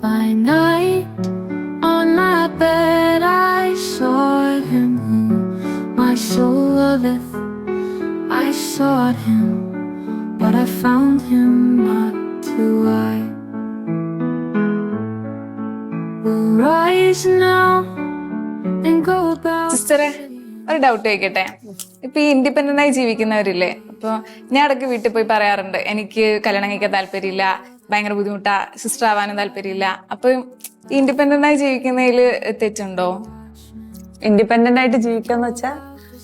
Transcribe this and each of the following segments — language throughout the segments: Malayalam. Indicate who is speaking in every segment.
Speaker 1: By night, on my bed, I saw him whom my soul loveth. I sought him, but I found him not to I will rise now and go about.
Speaker 2: സിസ്റ്ററെ, ഒരു ഡൗട്ട് ചോദിക്കട്ടെ. ഇപ്പൊ ഈ ഇൻഡിപെൻഡന്റ് ആയി ജീവിക്കുന്നവരില്ലേ, അപ്പൊ ഞാൻ ഇടയ്ക്ക് വീട്ടിൽ പോയി പറയാറുണ്ട് എനിക്ക് കല്യാണം കഴിക്കാൻ താല്പര്യമില്ല, ഭയങ്കര ബുദ്ധിമുട്ടാ, സിസ്റ്റർ ആവാനും താല്പര്യമില്ല. അപ്പൊ ഈ ഇൻഡിപെൻഡന്റ് ആയി ജീവിക്കുന്നതിൽ തെറ്റുണ്ടോ?
Speaker 3: ഇൻഡിപെൻഡന്റ് ആയിട്ട് ജീവിക്കാന്ന് വെച്ചാ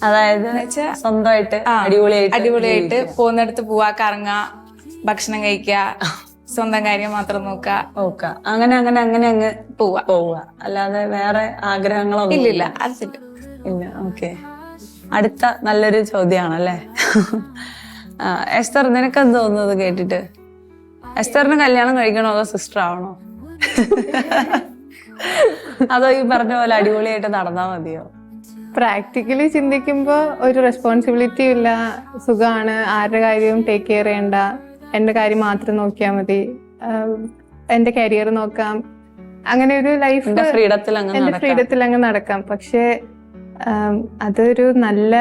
Speaker 3: അതായത് സ്വന്തമായിട്ട്
Speaker 2: അടിപൊളിയായിട്ട് പോകുന്നിടത്ത് പോവാ, കറങ്ങാ, ഭക്ഷണം കഴിക്കുക, സ്വന്തം കാര്യം മാത്രം നോക്കുക,
Speaker 3: അങ്ങനെ അങ്ങ് പോവുക അല്ലാതെ വേറെ ആഗ്രഹങ്ങളൊന്നും
Speaker 2: ഇല്ല. അതില്ല.
Speaker 3: ഇല്ല. ഓക്കെ, അടുത്ത നല്ലൊരു ചോദ്യമാണല്ലേ. എസ്തർ, നിനക്കെന്ത് തോന്നുന്നത് കേട്ടിട്ട്? എസ്തറിന് കല്യാണം കഴിക്കണോ അതോ സിസ്റ്റർ ആവണോ? അതോ ഈ പറഞ്ഞ പോലെ അടിപൊളിയായിട്ട് നടന്നാ മതിയോ?
Speaker 4: പ്രാക്ടിക്കലി ചിന്തിക്കുമ്പോൾ ഒരു റെസ്പോൺസിബിലിറ്റിയും ഇല്ല, സുഖമാണ്, ആരുടെ കാര്യവും ടേക്ക് കെയർ ചെയ്യണ്ട, എൻ്റെ കാര്യം മാത്രം നോക്കിയാൽ മതി, എൻ്റെ കരിയർ നോക്കാം, അങ്ങനെ ഒരു ലൈഫ് എൻ്റെ ഫ്രീഡത്തിൽ അങ്ങ് നടക്കാം. പക്ഷെ അതൊരു നല്ല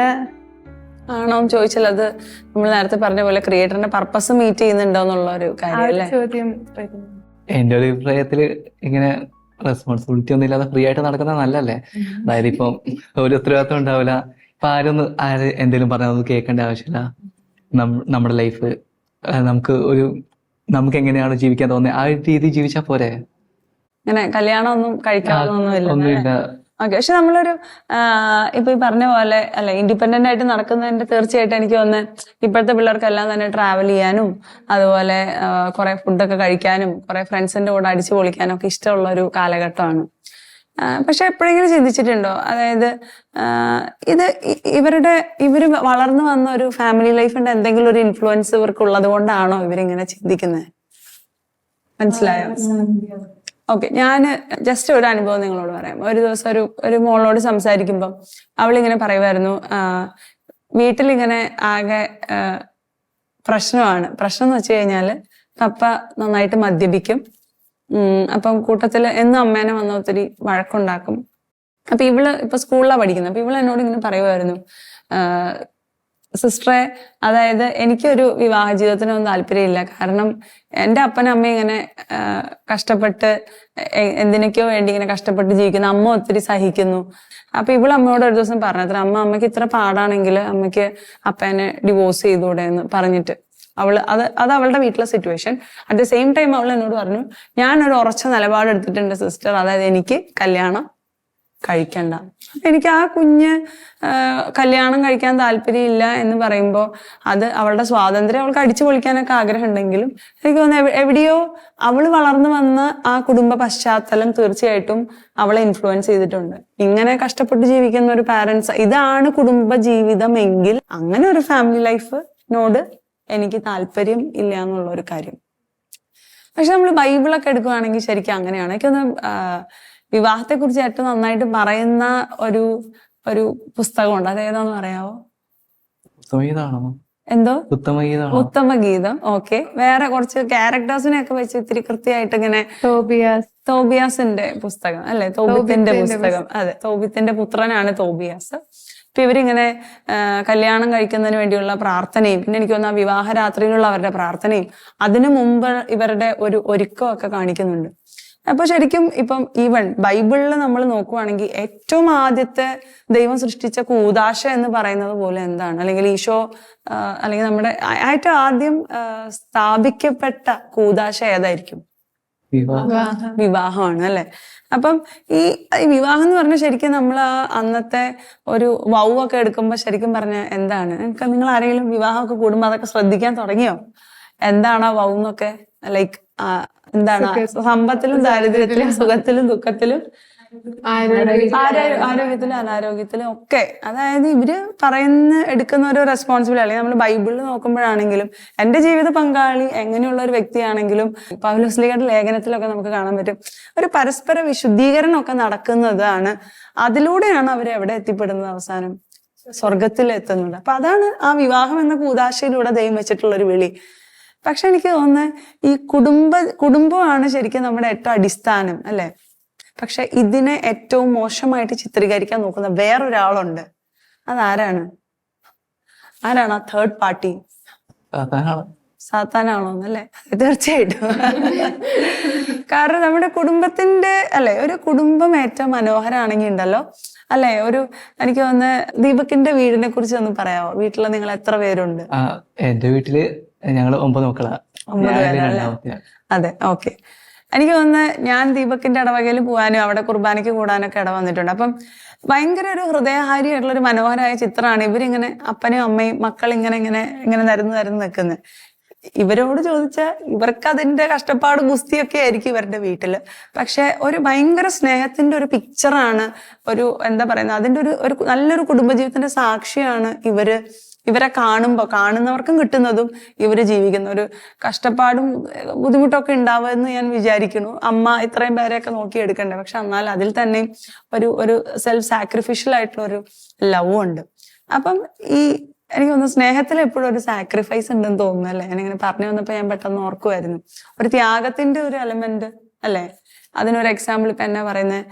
Speaker 3: ആണോ ചോദിച്ചാൽ അത് നമ്മൾ നേരത്തെ പറഞ്ഞ പോലെ ക്രിയേറ്ററിന്റെ പർപ്പസ് മീറ്റ് ചെയ്യുന്നുണ്ടോ എന്നുള്ള ഒരു കാര്യം
Speaker 4: ചോദ്യം.
Speaker 5: എന്റെ ഒരു അഭിപ്രായത്തില് ഇങ്ങനെ റെസ്പോൺസിബിലിറ്റി ഒന്നും ഇല്ലാതെ ഫ്രീ ആയിട്ട് നടക്കുന്നത് നല്ലല്ലേ. അതായത് ഇപ്പം ഒരു ഉത്തരവാദിത്വം ഉണ്ടാവില്ല, ഇപ്പൊ ആര് എന്തെങ്കിലും പറഞ്ഞാൽ കേൾക്കേണ്ട ആവശ്യമില്ല. നമ്മുടെ ലൈഫ് നമുക്ക് എങ്ങനെയാണ് ജീവിക്കാൻ തോന്നുന്നത് ആ ഒരു രീതി ജീവിച്ചാൽ പോരെ.
Speaker 3: അങ്ങനെ കല്യാണം ഒന്നും കഴിക്കാനൊന്നുമില്ല.
Speaker 5: ഒന്നുമില്ല.
Speaker 3: ഓക്കെ, പക്ഷെ നമ്മളൊരു ഇപ്പൊ ഈ പറഞ്ഞ പോലെ അല്ലെ ഇൻഡിപെൻഡന്റ് ആയിട്ട് നടക്കുന്നതിന്റെ തീർച്ചയായിട്ടും എനിക്ക് തോന്നുന്നത് ഇപ്പോഴത്തെ പിള്ളേർക്കെല്ലാം തന്നെ ട്രാവൽ ചെയ്യാനും അതുപോലെ കുറെ ഫുഡൊക്കെ കഴിക്കാനും കുറെ ഫ്രണ്ട്സിന്റെ കൂടെ അടിച്ചു പൊളിക്കാനും ഒക്കെ ഇഷ്ടമുള്ള ഒരു കാലഘട്ടമാണ്. പക്ഷെ എപ്പോഴെങ്കിലും ചിന്തിച്ചിട്ടുണ്ടോ, അതായത് ഇവര് വളർന്നു വന്ന ഒരു ഫാമിലി ലൈഫിന്റെ എന്തെങ്കിലും ഒരു ഇൻഫ്ലുവൻസ് ഇവർക്ക് ഉള്ളത് കൊണ്ടാണോ ഇവരിങ്ങനെ ചിന്തിക്കുന്നത്? മനസ്സിലായോ? ഓക്കെ, ഞാൻ ജസ്റ്റ് ഒരു അനുഭവം നിങ്ങളോട് പറയാം. ഒരു ദിവസം ഒരു മോളോട് സംസാരിക്കുമ്പം അവളിങ്ങനെ പറയുമായിരുന്നു, വീട്ടിലിങ്ങനെ ആകെ പ്രശ്നം എന്ന് വെച്ച് കഴിഞ്ഞാല് പപ്പ നന്നായിട്ട് മദ്യപിക്കും, അപ്പം കൂട്ടത്തില് എന്നും അമ്മേനെ വന്ന ഒത്തിരി വഴക്കുണ്ടാക്കും. അപ്പൊ ഇവള് ഇപ്പൊ സ്കൂളിലാണ് പഠിക്കുന്നത്. അപ്പൊ ഇവള് എന്നോട് ഇങ്ങനെ പറയുമായിരുന്നു, സിസ്റ്ററെ, അതായത് എനിക്കൊരു വിവാഹ ജീവിതത്തിനൊന്നും താല്പര്യമില്ല, കാരണം എൻ്റെ അപ്പനും അമ്മയും ഇങ്ങനെ കഷ്ടപ്പെട്ട് എന്തിനൊക്കെയോ വേണ്ടി ഇങ്ങനെ കഷ്ടപ്പെട്ട് ജീവിക്കുന്നു, അമ്മ ഒത്തിരി സഹിക്കുന്നു. അപ്പൊ ഇവള് അമ്മയോട് ഒരു ദിവസം പറഞ്ഞത്ര, അമ്മയ്ക്ക് ഇത്ര പാടാണെങ്കിൽ അമ്മയ്ക്ക് അപ്പനെ ഡിവോഴ്സ് ചെയ്തൂടെ എന്ന് പറഞ്ഞിട്ട് അത് അവളുടെ വീട്ടിലെ situation. At the same time അവൾ എന്നോട് പറഞ്ഞു, ഞാനൊരു ഉറച്ച നിലപാടെടുത്തിട്ടുണ്ട് സിസ്റ്റർ, അതായത് എനിക്ക് കല്യാണം കഴിക്കണ്ട. എനിക്ക് ആ കുഞ്ഞ് കല്യാണം കഴിക്കാൻ താല്പര്യമില്ല എന്ന് പറയുമ്പോൾ അത് അവളുടെ സ്വാതന്ത്ര്യം, അവൾക്ക് അടിച്ചു പൊളിക്കാനൊക്കെ ആഗ്രഹം ഉണ്ടെങ്കിലും എനിക്ക് തോന്നുന്നു എവിടെയോ അവള് വളർന്നു വന്ന ആ കുടുംബ പശ്ചാത്തലം തീർച്ചയായിട്ടും അവളെ ഇൻഫ്ലുവൻസ് ചെയ്തിട്ടുണ്ട്. ഇങ്ങനെ കഷ്ടപ്പെട്ട് ജീവിക്കുന്ന ഒരു പാരന്റ്സ്, ഇതാണ് കുടുംബ ജീവിതം എങ്കിൽ അങ്ങനെ ഒരു ഫാമിലി ലൈഫിനോട് എനിക്ക് താല്പര്യം ഇല്ല എന്നുള്ള ഒരു കാര്യം. പക്ഷെ നമ്മൾ ബൈബിളൊക്കെ എടുക്കുകയാണെങ്കിൽ ശരിക്കും അങ്ങനെയാണ്. എനിക്കൊന്ന് വിവാഹത്തെ കുറിച്ച് ഏറ്റവും നന്നായിട്ട് പറയുന്ന ഒരു പുസ്തകമുണ്ട്, അത് ഏതാന്ന് പറയാവോ? എന്തോ ഉത്തമഗീതം. ഓക്കെ, വേറെ കുറച്ച് ക്യാരക്ടേഴ്സിനെ ഒക്കെ വെച്ച് ഇത്തിരി കൃത്യമായിട്ട് ഇങ്ങനെ തോബിയാസിന്റെ പുസ്തകം അല്ലെ, തോബിത്തിന്റെ പുസ്തകം. അതെ, തോബിത്തിന്റെ പുത്രനാണ് തോബിയാസ്. അപ്പൊ ഇവരിങ്ങനെ കല്യാണം കഴിക്കുന്നതിന് വേണ്ടിയുള്ള പ്രാർത്ഥനയും പിന്നെ എനിക്ക് തോന്നുന്നു വിവാഹ രാത്രിയിലുള്ള അവരുടെ പ്രാർത്ഥനയും അതിനു മുമ്പ് ഇവരുടെ ഒരു ഒരുക്കമൊക്കെ കാണിക്കുന്നുണ്ട്. അപ്പൊ ശരിക്കും ഇപ്പം ഈവൻ ബൈബിളിൽ നമ്മൾ നോക്കുവാണെങ്കിൽ ഏറ്റവും ആദ്യത്തെ ദൈവം സൃഷ്ടിച്ച കൂദാശ എന്ന് പറയുന്നത് പോലെ എന്താണ്, അല്ലെങ്കിൽ ഈശോ അല്ലെങ്കിൽ നമ്മുടെ ഏറ്റവും ആദ്യം സ്ഥാപിക്കപ്പെട്ട കൂദാശ ഏതായിരിക്കും? വിവാഹമാണ് അല്ലെ. അപ്പം ഈ വിവാഹം എന്ന് പറഞ്ഞാൽ ശരിക്കും നമ്മൾ അന്നത്തെ ഒരു ഒക്കെ എടുക്കുമ്പോൾ ശരിക്കും പറഞ്ഞ എന്താണ്, നിങ്ങൾ ആരെങ്കിലും വിവാഹമൊക്കെ കൂടുമ്പോൾ അതൊക്കെ ശ്രദ്ധിക്കാൻ തുടങ്ങിയോ? എന്താണ് വൗ എന്നൊക്കെ? ലൈക്ക് എന്താണ്, സമ്പത്തിലും ദാരിദ്ര്യത്തിലും സുഖത്തിലും ദുഃഖത്തിലും ആരോഗ്യത്തിലും അനാരോഗ്യത്തിലും ഒക്കെ. അതായത് ഇവര് എടുക്കുന്ന ഒരു റെസ്പോൺസിബിലിറ്റി. അല്ലെങ്കിൽ നമ്മൾ ബൈബിളിൽ നോക്കുമ്പോഴാണെങ്കിലും എന്റെ ജീവിത പങ്കാളി എങ്ങനെയുള്ള ഒരു വ്യക്തിയാണെങ്കിലും പൗലോസ്ലീഹയുടെ ലേഖനത്തിലൊക്കെ നമുക്ക് കാണാൻ പറ്റും ഒരു പരസ്പര വിശുദ്ധീകരണം ഒക്കെ നടക്കുന്നതാണ്. അതിലൂടെയാണ് അവർ എവിടെ എത്തിപ്പെടുന്നത്? അവസാനം സ്വർഗത്തിൽ എത്തുന്നത്. അപ്പൊ അതാണ് ആ വിവാഹം എന്ന കൂദാശയിലൂടെ ദൈവം വെച്ചിട്ടുള്ള ഒരു വിളി. പക്ഷെ എനിക്ക് തോന്നുന്നത് ഈ കുടുംബമാണ് ശരിക്കും നമ്മുടെ ഏറ്റവും അടിസ്ഥാനം അല്ലെ. പക്ഷെ ഇതിനെ ഏറ്റവും മോശമായിട്ട് ചിത്രീകരിക്കാൻ നോക്കുന്ന വേറൊരാളുണ്ട്. ആരാണ് ആ തേർഡ് പാർട്ടി? സാത്താനാണോ എന്നല്ലേ? തീർച്ചയായിട്ടും. കാരണം നമ്മുടെ കുടുംബത്തിന്റെ അല്ലെ, ഒരു കുടുംബം ഏറ്റവും മനോഹരമാണെങ്കിൽ ഉണ്ടല്ലോ അല്ലെ. എനിക്ക് തോന്നുന്നു ദീപകിന്റെ വീടിനെ കുറിച്ച് ഒന്ന് പറയാമോ? വീട്ടില് നിങ്ങൾ എത്ര പേരുണ്ട്?
Speaker 5: എന്റെ വീട്ടില് ഞങ്ങള് 9 മക്കളാ.
Speaker 3: 9 പേരല്ലേ? അതെ, ഓക്കെ. എനിക്ക് തോന്നുന്നു ഞാൻ ദീപകിന്റെ ഇടവകയിൽ പോകാനും അവിടെ കുർബാനയ്ക്ക് കൂടാനൊക്കെ വന്നിട്ടുണ്ട്. അപ്പം ഭയങ്കര ഒരു ഹൃദയഹാരിയായിട്ടുള്ള ഒരു മനോഹരമായ ചിത്രമാണ്. ഇവരിങ്ങനെ അപ്പനും അമ്മയും മക്കൾ ഇങ്ങനെ നിരന്ന് നിൽക്കുന്നത്. ഇവരോട് ചോദിച്ചാൽ ഇവർക്ക് അതിന്റെ കഷ്ടപ്പാട് ഗുസ്തിയൊക്കെ ആയിരിക്കും ഇവരുടെ വീട്ടില്. പക്ഷെ ഒരു ഭയങ്കര സ്നേഹത്തിന്റെ ഒരു പിക്ചറാണ്, എന്താ പറയുന്നത്, അതിന്റെ ഒരു നല്ലൊരു കുടുംബജീവിതത്തിന്റെ സാക്ഷിയാണ് ഇവരെ കാണുന്നവർക്കും കിട്ടുന്നതും ഇവര് ജീവിക്കുന്ന ഒരു കഷ്ടപ്പാടും ബുദ്ധിമുട്ടൊക്കെ ഉണ്ടാവുമെന്ന് ഞാൻ വിചാരിക്കുന്നു. അമ്മ ഇത്രയും പേരെയൊക്കെ നോക്കിയെടുക്കണ്ടേ, പക്ഷെ എന്നാൽ അതിൽ തന്നെ ഒരു സെൽഫ് സാക്രിഫിഷ്യൽ ആയിട്ടുള്ള ഒരു ലവ് ഉണ്ട്. അപ്പം എനിക്ക് തോന്നുന്നു സ്നേഹത്തിൽ എപ്പോഴും ഒരു സാക്രിഫൈസ് ഉണ്ടെന്ന് തോന്നുന്നു അല്ലെ. ഞാനിങ്ങനെ പറഞ്ഞു വന്നപ്പോ ഞാൻ പെട്ടെന്ന് ഓർക്കുമായിരുന്നു ഒരു ത്യാഗത്തിന്റെ ഒരു എലമെന്റ് അല്ലെ. അതിനൊരു എക്സാമ്പിൾ ഇപ്പൊ എന്നാ പറയുന്നത്,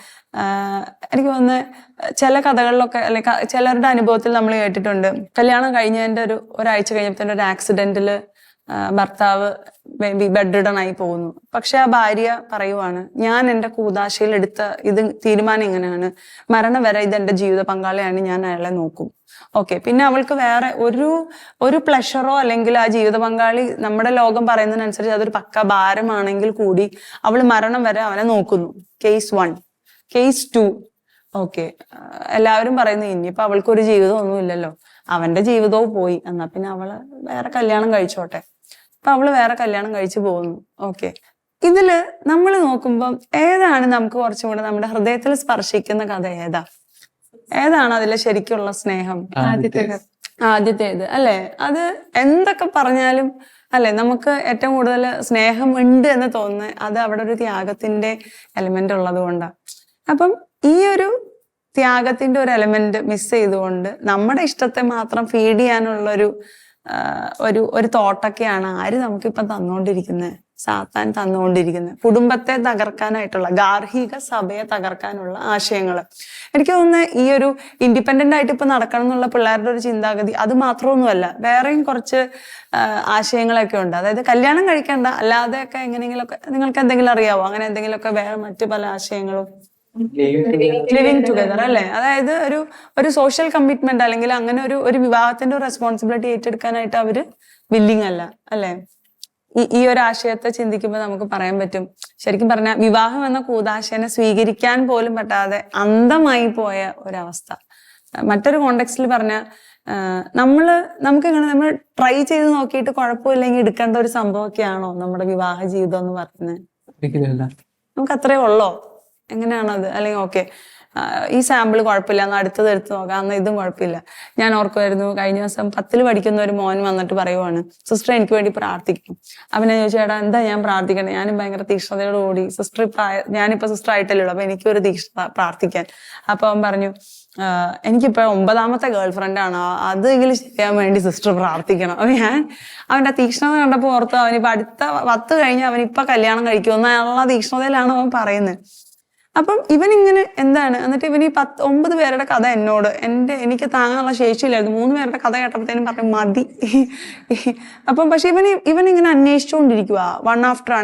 Speaker 3: എനിക്ക് തോന്നുന്നത് ചില കഥകളിലൊക്കെ അല്ലെ ചിലരുടെ അനുഭവത്തിൽ നമ്മൾ കേട്ടിട്ടുണ്ട്, കല്യാണം കഴിഞ്ഞതിന്റെ ഒരാഴ്ച കഴിഞ്ഞപ്പോ ഒരു ആക്സിഡന്റില് ഭർത്താവ് ബെഡ് റിഡൺ ആയി പോകുന്നു. പക്ഷെ ആ ഭാര്യ പറയുവാണ്, ഞാൻ എന്റെ കൂദാശയിൽ എടുത്ത തീരുമാനം ഇങ്ങനെയാണ്, മരണം വരെ ഇതെന്റെ ജീവിത പങ്കാളിയാണ്, ഞാൻ അയാളെ നോക്കും. ഓക്കെ, പിന്നെ അവൾക്ക് വേറെ ഒരു പ്ലഷറോ അല്ലെങ്കിൽ ആ ജീവിത പങ്കാളി നമ്മുടെ ലോകം പറയുന്നതിനനുസരിച്ച് അതൊരു പക്ക ഭാരമാണെങ്കിൽ കൂടി അവൾ മരണം വരെ അവനെ നോക്കുന്നു. കേസ് 1. കേസ് 2, ഓക്കെ, എല്ലാവരും പറയുന്നു ഇനിയിപ്പോ അവൾക്കൊരു ജീവിതം ഒന്നും ഇല്ലല്ലോ, അവന്റെ ജീവിതവും പോയി, എന്നാ പിന്നെ അവള് വേറെ കല്യാണം കഴിച്ചോട്ടെ. അപ്പൊ അവള് വേറെ കല്യാണം കഴിച്ചു പോകുന്നു. ഓക്കെ, ഇതില് നമ്മൾ നോക്കുമ്പോൾ ഏതാണ് നമുക്ക് കുറച്ചും കൂടെ നമ്മുടെ ഹൃദയത്തിൽ സ്പർശിക്കുന്ന കഥ? ഏതാണ് അതിലെ ശരിക്കുള്ള സ്നേഹം? ആദ്യത്തേത് അല്ലെ. അത് എന്തൊക്കെ പറഞ്ഞാലും അല്ലെ നമുക്ക് ഏറ്റവും കൂടുതൽ സ്നേഹം ഉണ്ട് എന്ന് തോന്നുന്നത് അത് അവിടെ ഒരു ത്യാഗത്തിന്റെ എലിമെന്റ് ഉള്ളത് കൊണ്ടാണ്. അപ്പം ഈ ഒരു ത്യാഗത്തിന്റെ ഒരു എലിമെന്റ് മിസ് ചെയ്തുകൊണ്ട് നമ്മുടെ ഇഷ്ടത്തെ മാത്രം ഫീഡ് ചെയ്യാനുള്ള ഒരു തോട്ടൊക്കെയാണ് നമുക്കിപ്പം തന്നുകൊണ്ടിരിക്കുന്നത്, സാത്താൻ തന്നുകൊണ്ടിരിക്കുന്നത്. കുടുംബത്തെ തകർക്കാനായിട്ടുള്ള, ഗാർഹിക സഭയെ തകർക്കാനുള്ള ആശയങ്ങൾ. എനിക്ക് തോന്നുന്നത് ഈ ഒരു ഇൻഡിപെൻഡന്റ് ആയിട്ട് ഇപ്പൊ നടക്കണം എന്നുള്ള പിള്ളേരുടെ ഒരു ചിന്താഗതി അത് മാത്രമൊന്നുമല്ല, വേറെയും കുറച്ച് ആശയങ്ങളൊക്കെ ഉണ്ട്. അതായത് കല്യാണം കഴിക്കേണ്ട, അല്ലാതെയൊക്കെ എങ്ങനെയെങ്കിലുമൊക്കെ, നിങ്ങൾക്ക് എന്തെങ്കിലും അറിയാവോ അങ്ങനെ എന്തെങ്കിലുമൊക്കെ വേറെ മറ്റു പല ആശയങ്ങളും? ലിവിങ് ടുഗദർ അല്ലെ. അതായത് ഒരു സോഷ്യൽ കമ്മിറ്റ്മെന്റ് അല്ലെങ്കിൽ അങ്ങനെ ഒരു വിവാഹത്തിന്റെ ഒരു റെസ്പോൺസിബിലിറ്റി ഏറ്റെടുക്കാനായിട്ട് അവര് വില്ലിങ് അല്ല അല്ലെ. ഈ ഒരു ആശയത്തെ ചിന്തിക്കുമ്പോൾ നമുക്ക് പറയാൻ പറ്റും, ശരിക്കും പറഞ്ഞാൽ വിവാഹം എന്ന കൂദാശനെ സ്വീകരിക്കാൻ പോലും പറ്റാതെ അന്ധമായി പോയ ഒരവസ്ഥ. മറ്റൊരു കോണ്ടെക്സ്റ്റിൽ പറഞ്ഞാൽ നമ്മൾ ട്രൈ ചെയ്ത് നോക്കിയിട്ട് കുഴപ്പമില്ലെങ്കിൽ എടുക്കേണ്ട ഒരു സംഭവമൊക്കെയാണോ നമ്മുടെ വിവാഹ ജീവിതം എന്ന് പറയുന്നത്? നമുക്ക് അത്രേ ഉള്ളോ? എങ്ങനെയാണത്? അല്ലെങ്കിൽ ഓക്കെ ഈ സാമ്പിൾ കുഴപ്പമില്ല, എന്നാൽ അടുത്തത് എടുത്ത് നോക്കാം, എന്നാൽ ഇതും കുഴപ്പമില്ല. ഞാൻ ഓർക്കുമായിരുന്നു കഴിഞ്ഞ ദിവസം 10ൽ പഠിക്കുന്ന ഒരു മോൻ വന്നിട്ട് പറയുവാണ്, സിസ്റ്റർ എനിക്ക് വേണ്ടി പ്രാർത്ഥിക്കും. അവനെ ചോദിച്ചു, ചേട്ടാ എന്താ ഞാൻ പ്രാർത്ഥിക്കണേ? ഞാനും ഭയങ്കര തീക്ഷ്ണതയോടുകൂടി ഞാനിപ്പോ സിസ്റ്റർ ആയിട്ടല്ലേ ഉള്ളൂ, അപ്പൊ എനിക്കൊരു തീക്ഷ്ണത പ്രാർത്ഥിക്കാൻ. അപ്പൊ അവൻ പറഞ്ഞു, എനിക്കിപ്പോ 9ാമത്തെ ഗേൾഫ്രണ്ടാണ്, അതെങ്കിലും ചെയ്യാൻ വേണ്ടി സിസ്റ്റർ പ്രാർത്ഥിക്കണം. അപ്പൊ ഞാൻ അവന്റെ തീക്ഷ്ണത കണ്ടപ്പോ ഓർത്തു, അവനിപ്പോ അടുത്ത 10 കഴിഞ്ഞ് അവനിപ്പൊ കല്യാണം കഴിക്കുമെന്നുള്ള തീക്ഷ്ണതയിലാണ് അവൻ പറയുന്നത്. അപ്പം ഇവനിങ്ങനെ എന്താണ്, എന്നിട്ട് ഇവൻ ഈ 9 പേരുടെ കഥ എനിക്ക് താങ്ങാനുള്ള ശേഷിയില്ലായിരുന്നു. 3 പേരുടെ കഥ കേട്ടപ്പോഴത്തേനും പറഞ്ഞു മതി. അപ്പം പക്ഷെ ഇവനിങ്ങനെ അന്വേഷിച്ചുകൊണ്ടിരിക്കുക, വൺ ആഫ്റ്റർ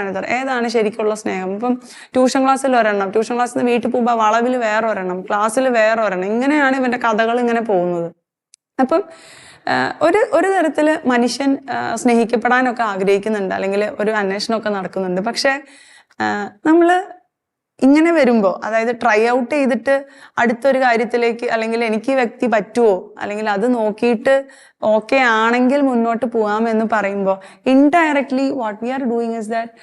Speaker 3: അനദർ ഏതാണ് ശരിക്കുള്ള സ്നേഹം. ഇപ്പം ട്യൂഷൻ ക്ലാസ്സിൽ ഒരെണ്ണം, ട്യൂഷൻ ക്ലാസ്സിൽ നിന്ന് വീട്ടിൽ പോകുമ്പോൾ വളവിൽ വേറെ ഒരെണ്ണം, ക്ലാസ്സിൽ വേറെ ഒരെണ്ണം, ഇങ്ങനെയാണ് ഇവന്റെ കഥകൾ ഇങ്ങനെ പോകുന്നത്. അപ്പം ഒരു തരത്തില് മനുഷ്യൻ സ്നേഹിക്കപ്പെടാനൊക്കെ ആഗ്രഹിക്കുന്നുണ്ട്, അല്ലെങ്കിൽ ഒരു അന്വേഷണമൊക്കെ നടക്കുന്നുണ്ട്. പക്ഷെ നമ്മള് ഇങ്ങനെ വരുമ്പോ, അതായത് ട്രൈ ഔട്ട് ചെയ്തിട്ട് അടുത്തൊരു കാര്യത്തിലേക്ക്, അല്ലെങ്കിൽ എനിക്ക് ഈ വ്യക്തി പറ്റുമോ, അല്ലെങ്കിൽ അത് നോക്കിയിട്ട് ഓക്കെ ആണെങ്കിൽ മുന്നോട്ട് പോകാമെന്ന് പറയുമ്പോൾ indirectly what we are doing is that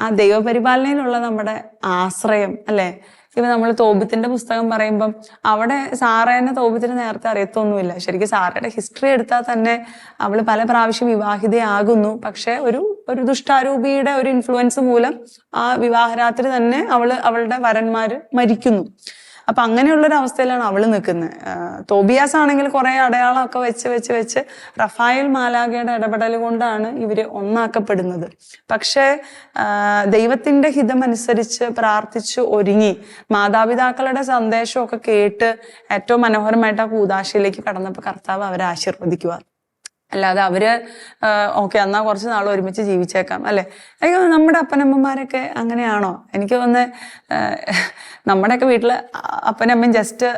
Speaker 3: ആ ദൈവപരിപാലനയിലുള്ള നമ്മുടെ ആശ്രയം അല്ലെ. ഇപ്പൊ നമ്മൾ തോബിത്തിന്റെ പുസ്തകം പറയുമ്പം അവിടെ സാറേനെ തോബിത്തിന് നേരത്തെ അറിയത്തൊന്നുമില്ല. ശരിക്കും സാറയുടെ ഹിസ്റ്ററി എടുത്താൽ തന്നെ അവള് പല പ്രാവശ്യം വിവാഹിതയാകുന്നു. പക്ഷെ ഒരു ദുഷ്ടാരൂപിയുടെ ഒരു ഇൻഫ്ലുവൻസ് മൂലം ആ വിവാഹരാത്രി തന്നെ അവളുടെ വരന്മാര് മരിക്കുന്നു. അപ്പൊ അങ്ങനെയുള്ളൊരു അവസ്ഥയിലാണ് അവള് നിൽക്കുന്നത്. തോബിയാസ് ആണെങ്കിൽ കുറെ അടയാളമൊക്കെ വെച്ച് റഫായേൽ മാലാഖയുടെ ഇടപെടൽ കൊണ്ടാണ് ഇവര് ഒന്നാക്കപ്പെടുന്നത്. പക്ഷേ ദൈവത്തിന്റെ ഹിതമനുസരിച്ച് പ്രാർത്ഥിച്ച് ഒരുങ്ങി മാതാപിതാക്കളുടെ സന്ദേശമൊക്കെ കേട്ട് ഏറ്റവും മനോഹരമായിട്ട് ആ കൂദാശയിലേക്ക് കടന്നപ്പോൾ കർത്താവ് അവരെ ആശീർവദിക്കുക. അല്ലാതെ അവര് ഓക്കെ എന്നാ കുറച്ച് നാൾ ഒരുമിച്ച് ജീവിച്ചേക്കാം അല്ലെ. എനിക്ക് തോന്നുന്നു നമ്മുടെ അപ്പനമ്മമാരൊക്കെ അങ്ങനെയാണോ? എനിക്ക് തോന്നുന്നത് നമ്മുടെയൊക്കെ വീട്ടില് അപ്പനമ്മയും ജസ്റ്റ്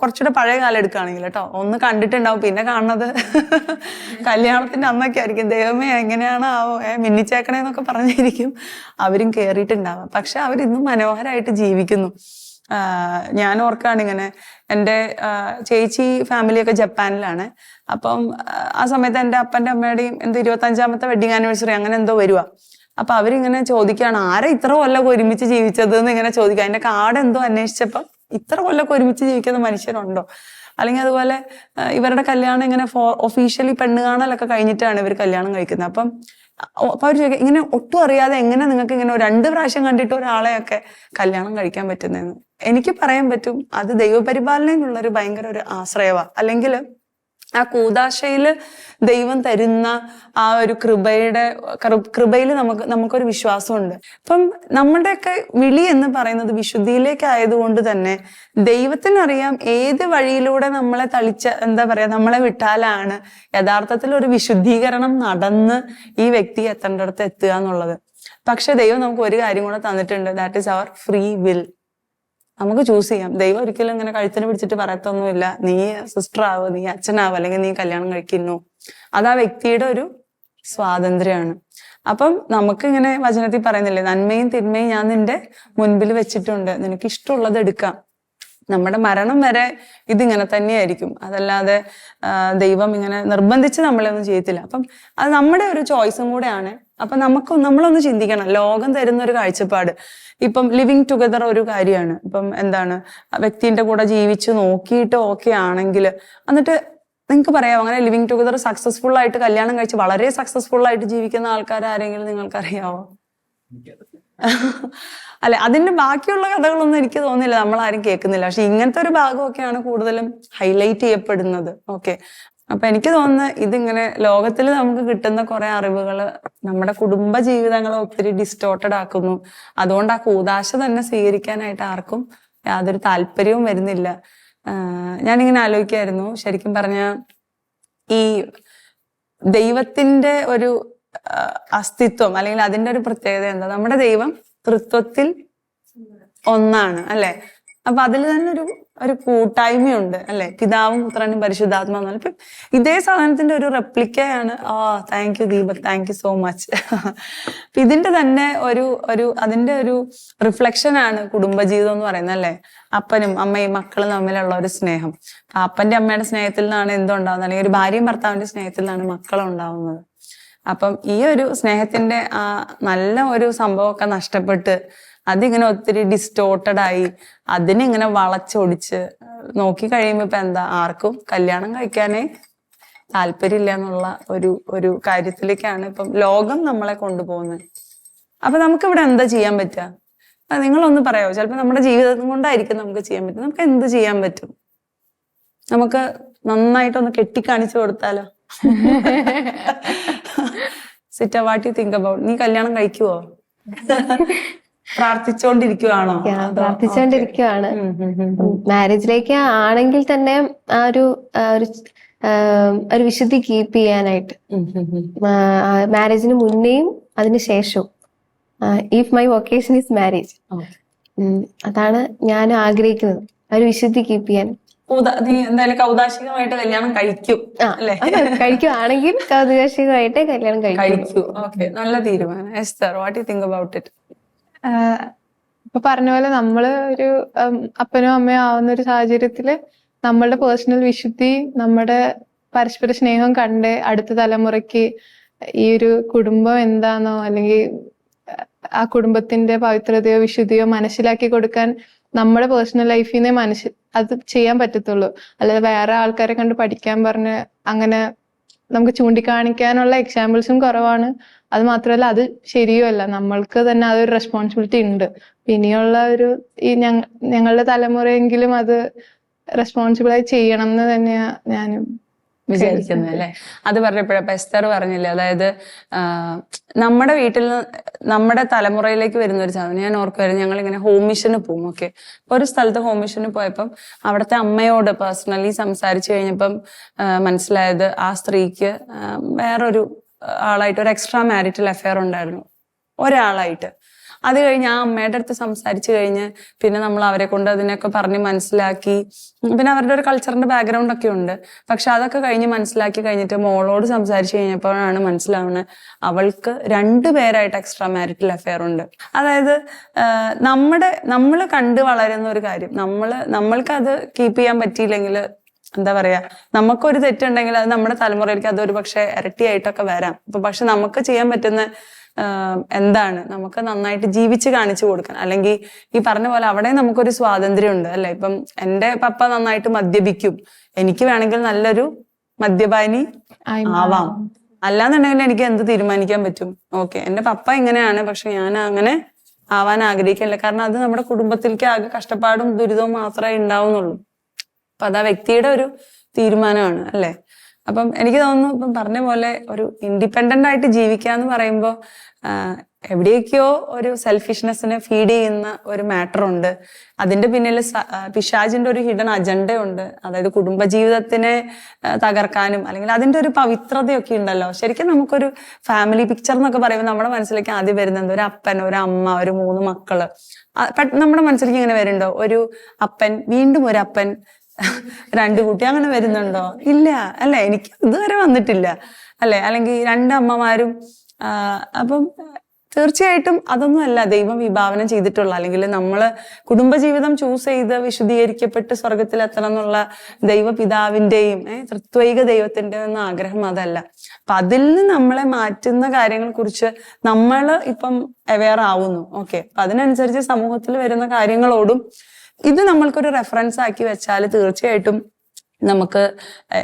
Speaker 3: കുറച്ചുകൂടെ പഴയ കാലം എടുക്കുകയാണെങ്കിൽ കേട്ടോ, ഒന്ന് കണ്ടിട്ടുണ്ടാവും, പിന്നെ കാണുന്നത് കല്യാണത്തിന്റെ അന്നൊക്കെ ആയിരിക്കും. ദൈവമേ എങ്ങനെയാണോ മിന്നിച്ചേക്കണേന്നൊക്കെ പറഞ്ഞിരിക്കും അവരും കേറിയിട്ടുണ്ടാവുക. പക്ഷെ അവരിന്നും മനോഹരമായിട്ട് ജീവിക്കുന്നു. ഞാൻ ഓർക്കാണ് ഇങ്ങനെ എൻ്റെ ചേച്ചി ഫാമിലിയൊക്കെ ജപ്പാനിലാണ്. അപ്പം ആ സമയത്ത് എൻ്റെ അപ്പൻ്റെ അമ്മയുടെയും എന്തോ 25ാമത്തെ വെഡിങ് ആനിവേഴ്സറി അങ്ങനെ എന്തോ വരുക. അപ്പൊ അവരിങ്ങനെ ചോദിക്കുകയാണ് ആരെ ഇത്ര കൊല്ലമൊക്കെ ഒരുമിച്ച് ജീവിച്ചത് എന്ന് ഇങ്ങനെ ചോദിക്കുക. അതിന്റെ കാർഡ് എന്തോ അന്വേഷിച്ചപ്പം ഇത്ര കൊല്ലമൊക്കെ ഒരുമിച്ച് ജീവിക്കുന്ന മനുഷ്യരുണ്ടോ? അല്ലെങ്കിൽ അതുപോലെ ഇവരുടെ കല്യാണം ഇങ്ങനെ ഒഫീഷ്യലി പെണ്ണ് കാണലൊക്കെ കഴിഞ്ഞിട്ടാണ് ഇവർ കല്യാണം കഴിക്കുന്നത്. അപ്പൊ അവർ ചോദിക്കുക ഇങ്ങനെ ഒട്ടും അറിയാതെ എങ്ങനെ നിങ്ങൾക്ക് ഇങ്ങനെ 2 പ്രാവശ്യം കണ്ടിട്ട് ഒരാളെയൊക്കെ കല്യാണം കഴിക്കാൻ പറ്റുന്നതെന്ന്. എനിക്ക് പറയാൻ പറ്റും അത് ദൈവപരിപാലനയിലുള്ളൊരു ഭയങ്കര ഒരു ആശ്രയമാണ്. അല്ലെങ്കിൽ ആ കൂദാശയില് ദൈവം തരുന്ന ആ ഒരു കൃപയിൽ നമുക്കൊരു വിശ്വാസമുണ്ട്. ഇപ്പം നമ്മുടെയൊക്കെ വിളി എന്ന് പറയുന്നത് വിശുദ്ധിയിലേക്ക് ആയതുകൊണ്ട് തന്നെ ദൈവത്തിനറിയാം ഏത് വഴിയിലൂടെ നമ്മളെ നമ്മളെ വിട്ടാലാണ് യഥാർത്ഥത്തിൽ ഒരു വിശുദ്ധീകരണം നടന്ന് ഈ വ്യക്തി എത്തേണ്ടടുത്ത് എത്തുക എന്നുള്ളത്. പക്ഷെ ദൈവം നമുക്ക് ഒരു കാര്യം കൂടെ തന്നിട്ടുണ്ട്, that is our free will. നമുക്ക് ചൂസ് ചെയ്യാം. ദൈവം ഒരിക്കലും ഇങ്ങനെ കഴുത്തിന് പിടിച്ചിട്ട് പറയത്തൊന്നുമില്ല നീ സിസ്റ്റർ ആവോ, നീ അച്ഛനാവോ, അല്ലെങ്കിൽ നീ കല്യാണം കഴിക്കുന്നു. അത് ആ വ്യക്തിയുടെ ഒരു സ്വാതന്ത്ര്യമാണ്. അപ്പം നമുക്ക് ഇങ്ങനെ വചനത്തിൽ പറയുന്നില്ലേ, നന്മയും തിന്മയും ഞാൻ നിന്റെ മുൻപിൽ വെച്ചിട്ടുണ്ട്, നിനക്ക് ഇഷ്ടമുള്ളത് എടുക്കാം. നമ്മുടെ മരണം വരെ ഇതിങ്ങനെ തന്നെയായിരിക്കും. അതല്ലാതെ ദൈവം ഇങ്ങനെ നിർബന്ധിച്ച് നമ്മളൊന്നും ചെയ്യത്തില്ല. അപ്പം അത് നമ്മുടെ ഒരു ചോയ്സും കൂടെയാണ്. അപ്പൊ നമ്മളൊന്ന് ചിന്തിക്കണം, ലോകം തരുന്ന ഒരു കാഴ്ചപ്പാട്. ഇപ്പം ലിവിങ് ടുഗദർ ഒരു കാര്യമാണ്. ഇപ്പം എന്താണ്, വ്യക്തിന്റെ കൂടെ ജീവിച്ച് നോക്കിയിട്ട് ഓക്കെ ആണെങ്കിൽ എന്നിട്ട് നിങ്ങൾക്ക് പറയാമോ അങ്ങനെ ലിവിങ് ടുഗദർ സക്സസ്ഫുൾ ആയിട്ട് കല്യാണം കഴിച്ച് വളരെ സക്സസ്ഫുൾ ആയിട്ട് ജീവിക്കുന്ന ആൾക്കാരാരെങ്കിലും നിങ്ങൾക്കറിയാവോ? അല്ലെ, അതിന്റെ ബാക്കിയുള്ള കഥകളൊന്നും എനിക്ക് തോന്നുന്നില്ല നമ്മളാരും കേൾക്കുന്നില്ല. പക്ഷെ ഇങ്ങനത്തെ ഒരു ഭാഗമൊക്കെയാണ് കൂടുതലും ഹൈലൈറ്റ് ചെയ്യപ്പെടുന്നത്. ഓക്കെ, അപ്പൊ എനിക്ക് തോന്നുന്നത് ഇതിങ്ങനെ ലോകത്തിൽ നമുക്ക് കിട്ടുന്ന കുറെ അറിവുകൾ നമ്മുടെ കുടുംബ ജീവിതങ്ങളെ ഒത്തിരി ഡിസ്റ്റോർട്ടഡ് ആക്കുന്നു. അതുകൊണ്ട് ആ കൂദാശ തന്നെ സ്വീകരിക്കാനായിട്ട് ആർക്കും യാതൊരു താല്പര്യവും വരുന്നില്ല. ഞാനിങ്ങനെ ആലോചിക്കായിരുന്നു, ശരിക്കും പറഞ്ഞ ഈ ദൈവത്തിന്റെ ഒരു അസ്തിത്വം അല്ലെങ്കിൽ അതിന്റെ ഒരു പ്രത്യേകത എന്താ? നമ്മുടെ ദൈവം തൃത്വത്തിൽ ഒന്നാണ് അല്ലെ. അപ്പൊ അതിൽ തന്നെ ഒരു കൂട്ടായ്മയുണ്ട് അല്ലെ, പിതാവും പുത്രനും പരിശുദ്ധാത്മാവും. ഇപ്പൊ ഇതേ സാധനത്തിന്റെ ഒരു റെപ്ലിക്കയാണ്. Thank you Deepak, thank you so much. ഇതിന്റെ തന്നെ അതിന്റെ ഒരു റിഫ്ലക്ഷൻ ആണ് കുടുംബജീവിതം എന്ന് പറയുന്നത് അല്ലെ. അപ്പനും അമ്മയും മക്കളും തമ്മിലുള്ള ഒരു സ്നേഹം. അപ്പന്റെ അമ്മയുടെ സ്നേഹത്തിൽ നിന്നാണ് എന്തുണ്ടാവുന്നത്, അല്ലെങ്കിൽ ഒരു ഭാര്യയും ഭർത്താവിന്റെ സ്നേഹത്തിൽ നിന്നാണ് മക്കളുണ്ടാവുന്നത്. അപ്പം ഈ ഒരു സ്നേഹത്തിന്റെ ആ നല്ല ഒരു സംഭവമൊക്കെ നഷ്ടപ്പെട്ട് അതിങ്ങനെ ഒത്തിരി ഡിസ്റ്റോർട്ടഡ് ആയി അതിനിങ്ങനെ വളച്ചൊടിച്ച് നോക്കി കഴിയുമ്പോ ഇപ്പൊ എന്താ, ആർക്കും കല്യാണം കഴിക്കാനേ താല്പര്യമില്ല എന്നുള്ള ഒരു കാര്യത്തിലേക്കാണ് ഇപ്പം ലോകം നമ്മളെ കൊണ്ടുപോകുന്നത്. അപ്പൊ നമുക്കിവിടെ എന്താ ചെയ്യാൻ പറ്റുക? നിങ്ങളൊന്ന് പറയാമോ? ചിലപ്പോ നമ്മുടെ ജീവിതം കൊണ്ടായിരിക്കും നമുക്ക് ചെയ്യാൻ പറ്റും. നമുക്ക് എന്ത് ചെയ്യാൻ പറ്റും? നമുക്ക് നന്നായിട്ടൊന്ന് കെട്ടിക്കാണിച്ചു കൊടുത്താലോ? സിറ്റ, വാട്ട് യു തിങ്ക് അബൌട്ട്? നീ കല്യാണം കഴിക്കുവോ? പ്രാർത്ഥിച്ചോണ്ടിരിക്കുവാണോ?
Speaker 6: പ്രാർത്ഥിച്ചോണ്ടിരിക്കുവാണ്. മാരേജിലേക്ക് ആണെങ്കിൽ തന്നെ ആ ഒരു വിശുദ്ധി കീപ്പ് ചെയ്യാനായിട്ട്, മാരേജിന് മുന്നേയും അതിന് ശേഷവും. If my vocation is marriage, അതാണ് ഞാൻ ആഗ്രഹിക്കുന്നത്, ഒരു വിശുദ്ധി കീപ്പ് ചെയ്യാൻ.
Speaker 3: നീ എന്തായാലും കൗതാശികമായിട്ട് കല്യാണം കഴിക്കും അല്ലെ?
Speaker 6: കഴിക്കുവാണെങ്കിൽ കൗതുകാശികമായിട്ട് കല്യാണം കഴിക്കും.
Speaker 3: ഓക്കെ, നല്ല തീരുമാനം. Esther, what you think about it?
Speaker 4: ഇപ്പൊ പറഞ്ഞ പോലെ നമ്മള് ഒരു അപ്പനും അമ്മയും ആവുന്ന ഒരു സാഹചര്യത്തില് നമ്മളുടെ പേഴ്സണൽ വിശുദ്ധി, നമ്മുടെ പരസ്പര സ്നേഹം കണ്ട് അടുത്ത തലമുറയ്ക്ക് ഈ ഒരു കുടുംബം എന്താണോ അല്ലെങ്കിൽ ആ കുടുംബത്തിന്റെ പവിത്രതയോ വിശുദ്ധിയോ മനസ്സിലാക്കി കൊടുക്കാൻ നമ്മുടെ പേഴ്സണൽ ലൈഫിൽ നിന്ന് അത് ചെയ്യാൻ പറ്റത്തുള്ളൂ. അല്ലാതെ വേറെ ആൾക്കാരെ കണ്ട് പഠിക്കാൻ പറഞ്ഞ് അങ്ങനെ നമുക്ക് ചൂണ്ടിക്കാണിക്കാനുള്ള എക്സാമ്പിൾസും കുറവാണ്. അത് മാത്രമല്ല അത് ശരിയുമല്ല. നമ്മൾക്ക് തന്നെ അതൊരു റെസ്പോൺസിബിലിറ്റി ഉണ്ട്. ഇനിയുള്ള ഒരു ഈ ഞങ്ങളുടെ തലമുറയെങ്കിലും അത് റെസ്പോൺസിബിളായി ചെയ്യണം എന്ന് തന്നെയാ ഞാനും
Speaker 3: വിചാരിക്കുന്നത് അല്ലെ. അത് പറഞ്ഞപ്പോഴപ്പോ എസ്തർ പറഞ്ഞില്ലേ, അതായത് നമ്മുടെ വീട്ടിൽ നിന്ന് നമ്മുടെ തലമുറയിലേക്ക് വരുന്ന ഒരു സാധനം ഞാൻ ഓർക്കുമായിരുന്നു. ഞങ്ങൾ ഇങ്ങനെ ഹോം മിഷന് പോകും. ഓക്കെ, ഒരു സ്ഥലത്ത് ഹോം മിഷന് പോയപ്പം അവിടുത്തെ അമ്മയോട് പേഴ്സണലി സംസാരിച്ചു കഴിഞ്ഞപ്പം മനസ്സിലായത് ആ സ്ത്രീക്ക് വേറൊരു ആളായിട്ട് ഒരു എക്സ്ട്രാ മാരിറ്റൽ അഫെയർ ഉണ്ടായിരുന്നു, ഒരാളായിട്ട്. അത് കഴിഞ്ഞ് ആ അമ്മയുടെ അടുത്ത് സംസാരിച്ചു കഴിഞ്ഞ് പിന്നെ നമ്മൾ അവരെ കൊണ്ട് അതിനൊക്കെ പറഞ്ഞ് മനസ്സിലാക്കി. പിന്നെ അവരുടെ ഒരു കൾച്ചറിന്റെ ബാക്ക്ഗ്രൗണ്ട് ഒക്കെ ഉണ്ട്. പക്ഷെ അതൊക്കെ കഴിഞ്ഞ് മനസ്സിലാക്കി കഴിഞ്ഞിട്ട് മോളോട് സംസാരിച്ചു കഴിഞ്ഞപ്പോഴാണ് മനസ്സിലാവുന്നത് അവൾക്ക് 2 പേരായിട്ട് എക്സ്ട്രാ മാരിറ്റൽ അഫെയർ ഉണ്ട്. അതായത് നമ്മൾ കണ്ടു വളരുന്ന ഒരു കാര്യം നമ്മൾക്കത് കീപ്പ് ചെയ്യാൻ പറ്റിയില്ലെങ്കിൽ എന്താ പറയാ, നമുക്കൊരു തെറ്റുണ്ടെങ്കിൽ അത് നമ്മുടെ തലമുറയിലേക്ക് അതൊരു പക്ഷെ ഇരട്ടിയായിട്ടൊക്കെ വരാം. അപ്പൊ പക്ഷെ നമുക്ക് ചെയ്യാൻ പറ്റുന്ന എന്താണ്, നമുക്ക് നന്നായിട്ട് ജീവിച്ച് കാണിച്ചു കൊടുക്കാൻ. അല്ലെങ്കിൽ ഈ പറഞ്ഞ പോലെ അവിടെ നമുക്കൊരു സ്വാതന്ത്ര്യം ഉണ്ട് അല്ലെ. ഇപ്പം എൻ്റെ പപ്പ നന്നായിട്ട് മദ്യപിക്കും, എനിക്ക് വേണമെങ്കിൽ നല്ലൊരു മദ്യപാനി ആവാം. അല്ലാന്നുണ്ടെങ്കിൽ എനിക്ക് എന്ത് തീരുമാനിക്കാൻ പറ്റും? ഓക്കെ, എൻ്റെ പപ്പ ഇങ്ങനെയാണ്, പക്ഷെ ഞാൻ അങ്ങനെ ആവാൻ ആഗ്രഹിക്കില്ല. കാരണം അത് നമ്മുടെ കുടുംബത്തിലേക്ക് ആകെ കഷ്ടപ്പാടും ദുരിതവും മാത്രമേ ഉണ്ടാവുന്നുള്ളൂ. അപ്പൊ അത് ആ വ്യക്തിയുടെ ഒരു തീരുമാനമാണ് അല്ലെ. അപ്പം എനിക്ക് തോന്നുന്നു ഇപ്പം പറഞ്ഞ പോലെ ഒരു ഇൻഡിപെൻഡന്റ് ആയിട്ട് ജീവിക്കുക എന്ന് പറയുമ്പോൾ എവിടെയൊക്കെയോ ഒരു സെൽഫിഷ്നെസ്സിനെ ഫീഡ് ചെയ്യുന്ന ഒരു മാറ്റർ ഉണ്ട്. അതിന്റെ പിന്നിൽ പിശാചിന്റെ ഒരു ഹിഡൻ അജണ്ട ഉണ്ട്. അതായത് കുടുംബജീവിതത്തിനെ തകർക്കാനും അല്ലെങ്കിൽ അതിന്റെ ഒരു പവിത്രതയൊക്കെ ഉണ്ടല്ലോ. ശരിക്കും നമുക്കൊരു ഫാമിലി പിക്ചർ എന്നൊക്കെ പറയുമ്പോൾ നമ്മുടെ മനസ്സിലേക്ക് ആദ്യം വരുന്നത് ഒരു അപ്പൻ, ഒരു അമ്മ, ഒരു 3 മക്കള്. നമ്മുടെ മനസ്സിലേക്ക് ഇങ്ങനെ വരുന്നുണ്ടോ? ഒരു അപ്പൻ, വീണ്ടും ഒരു അപ്പൻ, 2 കുട്ടി, അങ്ങനെ വരുന്നുണ്ടോ? ഇല്ല അല്ലെ, എനിക്ക് ഇതുവരെ വന്നിട്ടില്ല അല്ലെ. അല്ലെങ്കിൽ 2 അമ്മമാരും. അപ്പം തീർച്ചയായിട്ടും അതൊന്നും അല്ല ദൈവം വിഭാവനം ചെയ്തിട്ടുള്ള, അല്ലെങ്കിൽ നമ്മള് കുടുംബജീവിതം ചൂസ് ചെയ്ത് വിശുദ്ധീകരിക്കപ്പെട്ട് സ്വർഗത്തിലെത്തണം എന്നുള്ള ദൈവപിതാവിന്റെയും തൃത്വൈക ദൈവത്തിന്റെ ഒന്നും ആഗ്രഹം അതല്ല. അപ്പൊ അതിൽ നിന്ന് നമ്മളെ മാറ്റുന്ന കാര്യങ്ങളെ കുറിച്ച് നമ്മൾ ഇപ്പം അവെയർ ആവുന്നു. ഓക്കെ, അപ്പൊ അതിനനുസരിച്ച് സമൂഹത്തിൽ വരുന്ന കാര്യങ്ങളോടും ഇത് നമ്മൾക്കൊരു റെഫറൻസ് ആക്കി വെച്ചാൽ തീർച്ചയായിട്ടും നമുക്ക്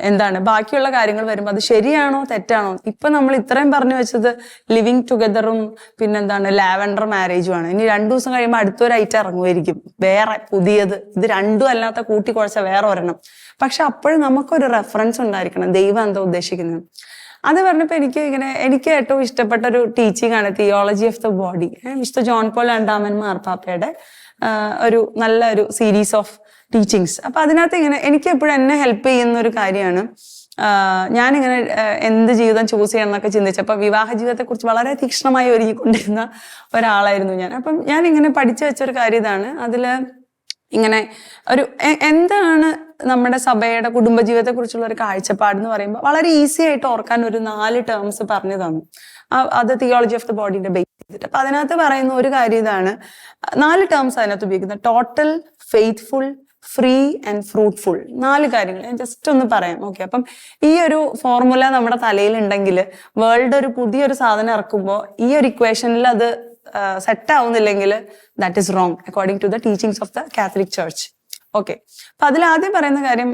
Speaker 3: എന്താണ് ബാക്കിയുള്ള കാര്യങ്ങൾ വരുമ്പോൾ അത് ശരിയാണോ തെറ്റാണോ. ഇപ്പൊ നമ്മൾ ഇത്രയും പറഞ്ഞു വെച്ചത് ലിവിങ് ടുഗദറും പിന്നെന്താണ് ലാവൻഡർ മാരേജുമാണ്. ഇനി 2 ദിവസം കഴിയുമ്പോൾ അടുത്തൊരു ഐറ്റം ഇറങ്ങുമായിരിക്കും, വേറെ പുതിയത്. ഇത് രണ്ടും അല്ലാത്ത കൂട്ടിക്കുഴച്ച വേറെ ഒരെണ്ണം. പക്ഷെ അപ്പോഴും നമുക്കൊരു റെഫറൻസ് ഉണ്ടായിരിക്കണം, ദൈവം എന്താ ഉദ്ദേശിക്കുന്നത്. അത് പറഞ്ഞപ്പോ എനിക്ക് ഏറ്റവും ഇഷ്ടപ്പെട്ട ഒരു ടീച്ചിങ് ആണ് theology of the body. Mister John Paul രണ്ടാമൻ മാർപ്പാപ്പയുടെ നല്ലൊരു സീരീസ് ഓഫ് ടീച്ചിങ്സ്. അപ്പൊ അതിനകത്ത് എനിക്ക് എപ്പോഴും എന്നെ ഹെൽപ്പ് ചെയ്യുന്ന ഒരു കാര്യമാണ്. ഞാനിങ്ങനെ എന്ത് ജീവിതം ചൂസ് ചെയ്യണം എന്നൊക്കെ ചിന്തിച്ചപ്പോൾ വിവാഹ ജീവിതത്തെ കുറിച്ച് വളരെ തീക്ഷ്ണമായി ഒരുങ്ങിക്കൊണ്ടിരുന്ന ഒരാളായിരുന്നു ഞാൻ. അപ്പം ഞാൻ ഇങ്ങനെ പഠിച്ചു വെച്ചൊരു കാര്യം ഇതാണ്. അതില് ഇങ്ങനെ എന്താണ് നമ്മുടെ സഭയുടെ കുടുംബജീവിതത്തെ കുറിച്ചുള്ള ഒരു കാഴ്ചപ്പാട് എന്ന് പറയുമ്പോൾ വളരെ ഈസി ആയിട്ട് ഓർക്കാൻ ഒരു 4 ടേംസ് പറഞ്ഞു തന്നു. അത് തിയോളജി ഓഫ് ദ ബോഡിന്റെ ബേസ് ചെയ്തിട്ട്. അപ്പൊ അതിനകത്ത് പറയുന്ന ഒരു കാര്യം ഇതാണ്, 4 ടേംസ് അതിനകത്ത് ഉപയോഗിക്കുന്നത്. Total, faithful, free and fruitful. 4 കാര്യങ്ങൾ ഞാൻ ജസ്റ്റ് ഒന്ന് പറയാം. ഓക്കെ, അപ്പം ഈ ഒരു ഫോർമുല നമ്മുടെ തലയിൽ ഉണ്ടെങ്കിൽ വേൾഡ് ഒരു പുതിയൊരു സാധനം ഇറക്കുമ്പോൾ ഈ ഒരു ഇക്വേഷനിൽ അത് സെറ്റ് ആവുന്നില്ലെങ്കിൽ that is wrong according to the teachings of the Catholic church. Okay, അപ്പൊ അതിലാദ്യം പറയുന്ന കാര്യം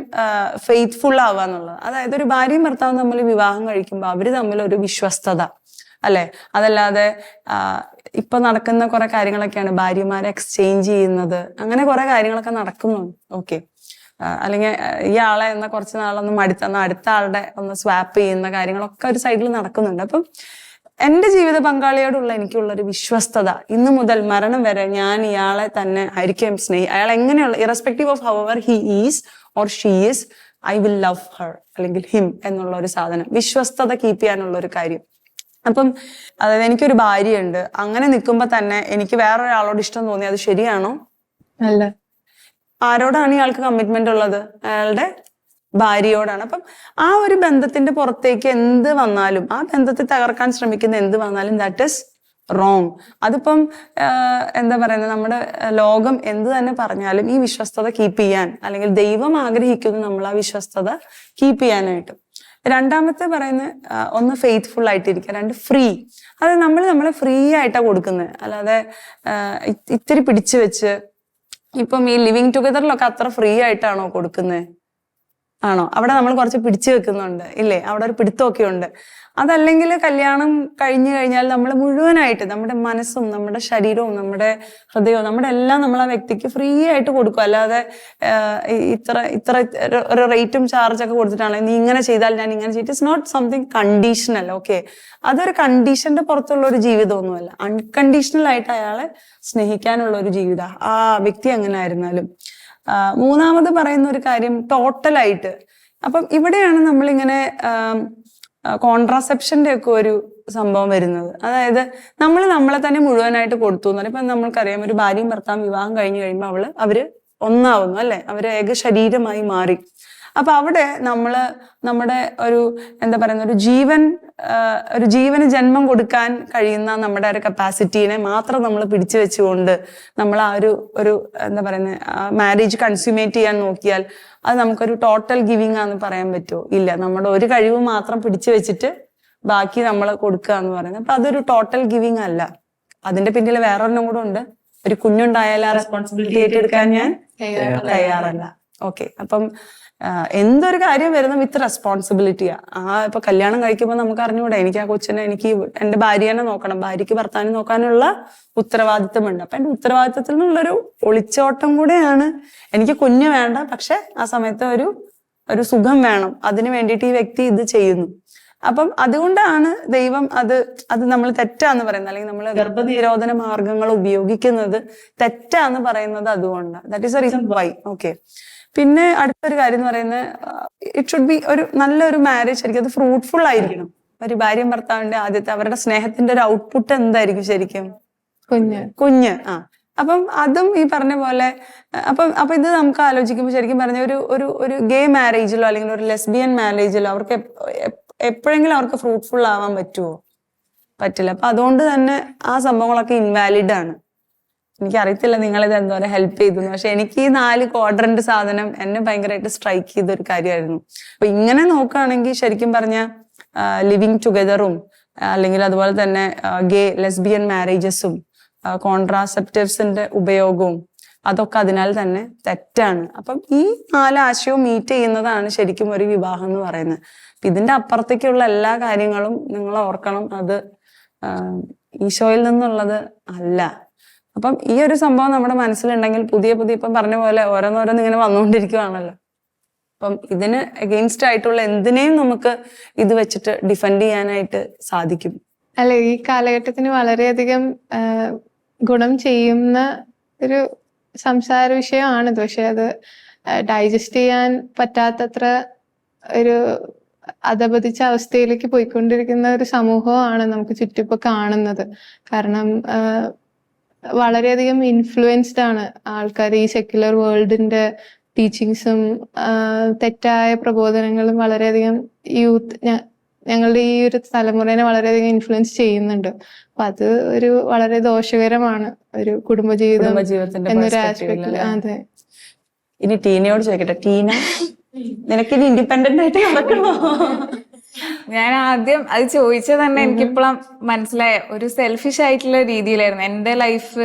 Speaker 3: ഫെയ്ത്ത്ഫുൾ ആവുക എന്നുള്ളത്. അതായത് ഒരു ഭാര്യയും ഭർത്താവും തമ്മിൽ വിവാഹം കഴിക്കുമ്പോൾ അവര് തമ്മിൽ ഒരു വിശ്വസ്തത അല്ലെ. അതല്ലാതെ ഇപ്പൊ നടക്കുന്ന കുറെ കാര്യങ്ങളൊക്കെയാണ് ഭാര്യമാരെ എക്സ്ചേഞ്ച് ചെയ്യുന്നത്, അങ്ങനെ കുറെ കാര്യങ്ങളൊക്കെ നടക്കുന്നുണ്ട്. ഓക്കെ, അല്ലെങ്കിൽ ഈ ആളെ എന്ന കുറച്ച് നാളൊന്ന് മടുത്തെന്ന അടുത്ത ആളുടെ ഒന്ന് സ്വാപ്പ് ചെയ്യുന്ന കാര്യങ്ങളൊക്കെ ഒരു സൈഡിൽ നടക്കുന്നുണ്ട്. അപ്പം എന്റെ ജീവിത പങ്കാളിയോടുള്ള എനിക്കുള്ളൊരു വിശ്വസ്തത, ഇന്നു മുതൽ മരണം വരെ ഞാൻ ഇയാളെ തന്നെ ആയിരിക്കും അയാൾ എങ്ങനെയുള്ള irrespective of however he is or she is, I will love her അല്ലെങ്കിൽ ഹിം എന്നുള്ള ഒരു സാധനം, വിശ്വസ്തത കീപ്പ് ചെയ്യാനുള്ള ഒരു കാര്യം. അപ്പം അതായത് എനിക്കൊരു ഭാര്യയുണ്ട്, അങ്ങനെ നിൽക്കുമ്പോ തന്നെ എനിക്ക് വേറൊരാളോട് ഇഷ്ടം തോന്നി, അത് ശരിയാണോ?
Speaker 4: അല്ല.
Speaker 3: ആരോടാണ് ഇയാൾക്ക് കമ്മിറ്റ്മെന്റ് ഉള്ളത്? അയാളുടെ ഭാര്യയോടാണ്. അപ്പം ആ ഒരു ബന്ധത്തിന്റെ പുറത്തേക്ക് എന്ത് വന്നാലും, ആ ബന്ധത്തെ തകർക്കാൻ ശ്രമിക്കുന്ന എന്ത് വന്നാലും ദാറ്റ് ഇസ് റോങ്. അതിപ്പം എന്താ പറയുന്നത്, നമ്മുടെ ലോകം എന്ത് തന്നെ പറഞ്ഞാലും ഈ വിശ്വസ്തത കീപ്പ് ചെയ്യാൻ, അല്ലെങ്കിൽ ദൈവം ആഗ്രഹിക്കുന്നു നമ്മൾ ആ വിശ്വസ്തത കീപ്പ് ചെയ്യാനായിട്ട്. രണ്ടാമത്തെ പറയുന്നത് ഒന്ന് ഫെയ്ത്ത്ഫുൾ ആയിട്ടിരിക്കുക, 2 ഫ്രീ. അത് നമ്മളെ ഫ്രീ ആയിട്ടാണ് കൊടുക്കുന്നത്, അല്ലാതെ ഇത്തിരി പിടിച്ചു വെച്ച്. ഇപ്പം ഈ ലിവിങ് ടുഗദറിലൊക്കെ അത്ര ഫ്രീ ആയിട്ടാണോ കൊടുക്കുന്നത്? ആണോ? അവിടെ നമ്മൾ കുറച്ച് പിടിച്ചു വെക്കുന്നുണ്ട് ഇല്ലേ? അവിടെ ഒരു പിടുത്തമൊക്കെ ഉണ്ട്. അതല്ലെങ്കിൽ കല്യാണം കഴിഞ്ഞു കഴിഞ്ഞാൽ നമ്മൾ മുഴുവനായിട്ട് നമ്മുടെ മനസ്സും നമ്മുടെ ശരീരവും നമ്മുടെ ഹൃദയവും നമ്മുടെ എല്ലാം നമ്മൾ ആ വ്യക്തിക്ക് ഫ്രീ ആയിട്ട് കൊടുക്കും. അല്ലാതെ ഇത്ര ഒരു റേറ്റും ചാർജൊക്കെ കൊടുത്തിട്ടാണെങ്കിൽ നീ ഇങ്ങനെ ചെയ്താൽ ഞാൻ ഇങ്ങനെ ചെയ്തിട്ട് it's not something conditional. Okay, അതൊരു കണ്ടീഷന്റെ പുറത്തുള്ള ഒരു ജീവിതമൊന്നുമല്ല. അൺകണ്ടീഷണൽ ആയിട്ട് അയാളെ സ്നേഹിക്കാനുള്ള ഒരു ജീവിതം ആ വ്യക്തി എങ്ങനെ ആയിരുന്നാലും. മൂന്നാമത് പറയുന്ന ഒരു കാര്യം ടോട്ടലായിട്ട്. അപ്പം ഇവിടെയാണ് നമ്മളിങ്ങനെ കോൺട്രാസെപ്ഷന്റെ ഒക്കെ ഒരു സംഭവം വരുന്നത്. അതായത് നമ്മളെ തന്നെ മുഴുവനായിട്ട് കൊടുത്തു എന്ന്. ഇപ്പൊ നമ്മൾക്കറിയാം, ഒരു ഭാര്യയും ഭർത്താവും വിവാഹം കഴിഞ്ഞു കഴിയുമ്പോൾ അവര് ഒന്നാവുന്നു അല്ലെ, അവര് ഏക ശരീരമായി മാറി. അപ്പൊ അവിടെ നമ്മുടെ ഒരു എന്താ പറയുന്ന ഒരു ജീവന് ജന്മം കൊടുക്കാൻ കഴിയുന്ന നമ്മുടെ ഒരു കപ്പാസിറ്റീനെ മാത്രം നമ്മൾ പിടിച്ചു വെച്ചുകൊണ്ട് നമ്മൾ ആ ഒരു എന്താ പറയുന്ന മാരേജ് കൺസ്യൂമേറ്റ് ചെയ്യാൻ നോക്കിയാൽ അത് നമുക്കൊരു ടോട്ടൽ ഗിവിങ് ആണെന്ന് പറയാൻ പറ്റുമോ? ഇല്ല. നമ്മുടെ ഒരു കഴിവ് മാത്രം പിടിച്ചു വെച്ചിട്ട് ബാക്കി നമ്മൾ കൊടുക്കുക എന്ന് പറയുന്നത്. അപ്പൊ അതൊരു ടോട്ടൽ ഗിവിങ് അല്ല. അതിന്റെ പിന്നിൽ വേറൊരെണ്ണം കൂടെ ഉണ്ട്. ഒരു കുഞ്ഞുണ്ടായാൽ ആ റെസ്പോൺസിബിലിറ്റി ഏറ്റെടുക്കാൻ ഞാൻ തയ്യാറല്ല. ഓക്കെ, അപ്പം എന്തൊരു കാര്യം വരുന്ന വിത്ത് റെസ്പോൺസിബിലിറ്റിയാ. ഇപ്പൊ കല്യാണം കഴിക്കുമ്പോൾ നമുക്ക് അറിഞ്ഞുകൂടെ, എനിക്ക് ആ കൊച്ചിനെ, എനിക്ക് എന്റെ ഭാര്യനെ നോക്കണം, ഭാര്യയ്ക്ക് ഭർത്താവിനെ നോക്കാനുള്ള ഉത്തരവാദിത്തമുണ്ട്. അപ്പൊ എന്റെ ഉത്തരവാദിത്തത്തിൽ നിന്നുള്ളൊരു ഒളിച്ചോട്ടം കൂടെയാണ്. എനിക്ക് കുഞ്ഞ് വേണ്ട, പക്ഷെ ആ സമയത്ത് ഒരു സുഖം വേണം, അതിന് വേണ്ടിയിട്ട് ഈ വ്യക്തി ഇത് ചെയ്യുന്നു. അപ്പം അതുകൊണ്ടാണ് ദൈവം അത് നമ്മൾ തെറ്റാന്ന് പറയുന്നത്, അല്ലെങ്കിൽ നമ്മൾ ഗർഭനിരോധന മാർഗങ്ങൾ ഉപയോഗിക്കുന്നത് തെറ്റാന്ന് പറയുന്നത് അതുകൊണ്ടാണ്. That is A reason why. Okay, പിന്നെ അടുത്തൊരു കാര്യം എന്ന് പറയുന്നത്, ഇറ്റ് ഷുഡ് ബി ഒരു നല്ലൊരു മാരേജ് ശരിക്കും അത് ഫ്രൂട്ട്ഫുൾ ആയിരിക്കണം. ഒരു ഭാര്യയും ഭർത്താവിന്റെ ആദ്യത്തെ അവരുടെ സ്നേഹത്തിന്റെ ഒരു ഔട്ട്പുട്ട് എന്തായിരിക്കും ശരിക്കും? കുഞ്ഞ്. അപ്പം അതും ഈ പറഞ്ഞ പോലെ അപ്പൊ ഇത് നമുക്ക് ആലോചിക്കുമ്പോൾ ശരിക്കും പറഞ്ഞ ഒരു ഗേ മാരേജിലോ അല്ലെങ്കിൽ ഒരു ലെസ്ബിയൻ മാരേജിലോ അവർക്ക് എപ്പോഴെങ്കിലും അവർക്ക് ഫ്രൂട്ട്ഫുൾ ആവാൻ പറ്റുമോ? പറ്റില്ല. അപ്പൊ അതുകൊണ്ട് തന്നെ ആ സംഭവങ്ങളൊക്കെ ഇൻവാലിഡ് ആണ്. എനിക്കറിയത്തില്ല നിങ്ങളിത് എന്തോരം ഹെൽപ്പ് ചെയ്തു, പക്ഷെ എനിക്ക് ഈ 4 ക്വാഡ്രന്റ് സാധനം എന്നെ ഭയങ്കരമായിട്ട് സ്ട്രൈക്ക് ചെയ്തൊരു കാര്യമായിരുന്നു. അപ്പൊ ഇങ്ങനെ നോക്കുകയാണെങ്കിൽ ശരിക്കും പറഞ്ഞ ലിവിങ് ടുഗദറും അല്ലെങ്കിൽ അതുപോലെ തന്നെ ഗേ ലെസ്ബിയൻ മാരേജസും കോൺട്രാസെപ്റ്റീവ്സിന്റെ ഉപയോഗവും അതൊക്കെ അതിനാൽ തന്നെ തെറ്റാണ്. അപ്പം ഈ 4 ആശയവും മീറ്റ് ചെയ്യുന്നതാണ് ശരിക്കും ഒരു വിവാഹം എന്ന് പറയുന്നത്. ഇതിന്റെ അപ്പുറത്തേക്കുള്ള എല്ലാ കാര്യങ്ങളും നിങ്ങൾ ഓർക്കണം, അത് ഈശോയിൽ നിന്നുള്ളത് അല്ല. അപ്പം ഈ ഒരു സംഭവം നമ്മുടെ മനസ്സിലുണ്ടെങ്കിൽ പുതിയ ഇപ്പം പറഞ്ഞ പോലെ ഓരോന്നോരോന്ന് ഇങ്ങനെ വന്നുകൊണ്ടിരിക്കുവാണല്ലോ. അപ്പം ഇതിന് അഗെയിൻസ്റ്റ് ആയിട്ടുള്ള എന്തിനേയും നമുക്ക് ഇത് വെച്ചിട്ട് ഡിഫെൻഡ് ചെയ്യാനായിട്ട് സാധിക്കും.
Speaker 4: അല്ലെ, ഈ കാലഘട്ടത്തിന് വളരെയധികം ഗുണം ചെയ്യുന്ന ഒരു സംസാര വിഷയമാണിത്. പക്ഷെ അത് ഡൈജസ്റ്റ് ചെയ്യാൻ പറ്റാത്തത്ര ഒരു അധപതിച്ച അവസ്ഥയിലേക്ക് പോയിക്കൊണ്ടിരിക്കുന്ന ഒരു സമൂഹമാണ് നമുക്ക് ചുറ്റിപ്പോ കാണുന്നത്. കാരണം വളരെയധികം ഇൻഫ്ലുവൻസ്ഡ് ആണ് ആൾക്കാർ. ഈ സെക്യുലർ വേൾഡിന്റെ ടീച്ചിങ്സും തെറ്റായ പ്രബോധനങ്ങളും വളരെയധികം ഞങ്ങളുടെ ഈ ഒരു തലമുറയെ വളരെയധികം ഇൻഫ്ലുവൻസ് ചെയ്യുന്നുണ്ട്. അപ്പൊ അത് ഒരു വളരെ ദോഷകരമാണ് ഒരു കുടുംബജീവിതത്തിന്റെ എന്നൊരു ആസ്പെക്ടില്. അതെ.
Speaker 3: ഇനി ടീനയോട് ചോദിക്കട്ടെ, ടീന നിനക്കിനി ഇൻഡിപെൻഡന്റ് ആയിട്ട് നടക്കണോ?
Speaker 2: ഞാൻ ആദ്യം അത് ചോദിച്ചത് തന്നെ എനിക്കിപ്പോഴും മനസ്സിലായ ഒരു സെൽഫിഷ് ആയിട്ടുള്ള രീതിയിലായിരുന്നു. എന്റെ ലൈഫ്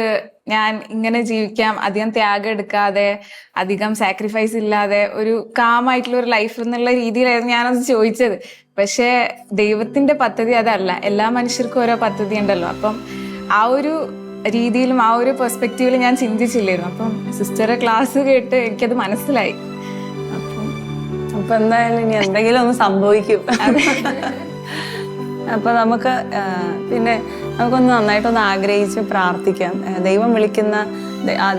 Speaker 2: ഞാൻ ഇങ്ങനെ ജീവിക്കാം, അധികം ത്യാഗം എടുക്കാതെ, അധികം സാക്രിഫൈസ് ഇല്ലാതെ ഒരു കാമായിട്ടുള്ള ഒരു ലൈഫ് എന്നുള്ള രീതിയിലായിരുന്നു ഞാനത് ചോദിച്ചത്. പക്ഷെ ദൈവത്തിന്റെ പദ്ധതി അതല്ല. എല്ലാ മനുഷ്യർക്കും ഓരോ പദ്ധതി ഉണ്ടല്ലോ. അപ്പം ആ ഒരു രീതിയിലും ആ ഒരു പെർസ്പെക്റ്റീവിലും ഞാൻ ചിന്തിച്ചില്ലായിരുന്നു. അപ്പം സിസ്റ്ററുടെ ക്ലാസ് കേട്ട് എനിക്കത് മനസ്സിലായി.
Speaker 3: അപ്പൊ എന്തായാലും ഇനി എന്തെങ്കിലും ഒന്ന് സംഭവിക്കും. അപ്പൊ നമുക്ക് പിന്നെ നമുക്കൊന്ന് നന്നായിട്ടൊന്ന് ആഗ്രഹിച്ച് പ്രാർത്ഥിക്കാം. ദൈവം വിളിക്കുന്ന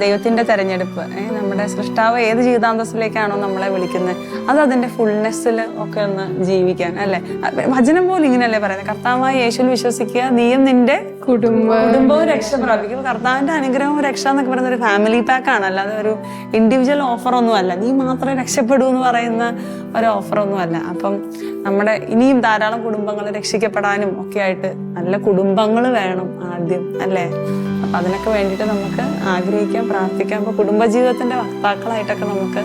Speaker 3: ദൈവത്തിന്റെ തെരഞ്ഞെടുപ്പ്, നമ്മുടെ സൃഷ്ടാവ് ഏത് ജീവിതാന്തസ്സിലേക്കാണോ നമ്മളെ വിളിക്കുന്നത് അത് അതിന്റെ ഫുൾനെസ്സിൽ ഒക്കെ ഒന്ന് ജീവിക്കാൻ, അല്ലെ? വചനം പോലും ഇങ്ങനെയല്ലേ പറയുന്നത്, കർത്താവായ യേശുവിൽ വിശ്വസിക്കുക, നീയും നിന്റെ കുടുംബവും രക്ഷ പ്രാപിക്കും. കർത്താവിന്റെ അനുഗ്രഹവും രക്ഷ എന്നൊക്കെ പറയുന്ന ഒരു ഫാമിലി പാക്ക് ആണ്, അല്ലാതെ ഒരു ഇൻഡിവിജ്വൽ ഓഫർ ഒന്നും അല്ല. നീ മാത്രമേ രക്ഷപ്പെടൂ എന്ന് പറയുന്ന ഒരു ഓഫർ ഒന്നും അല്ല. അപ്പം നമ്മുടെ ഇനിയും ധാരാളം കുടുംബങ്ങൾ രക്ഷിക്കപ്പെടാനും ഒക്കെ ആയിട്ട് നല്ല കുടുംബങ്ങൾ വേണം ആദ്യം, അല്ലേ? അപ്പൊ അതിനൊക്കെ വേണ്ടിയിട്ട് നമുക്ക് ആഗ്രഹിക്കാം, പ്രാർത്ഥിക്കാം. അപ്പൊ കുടുംബജീവിതത്തിന്റെ വക്താക്കളായിട്ടൊക്കെ നമുക്ക്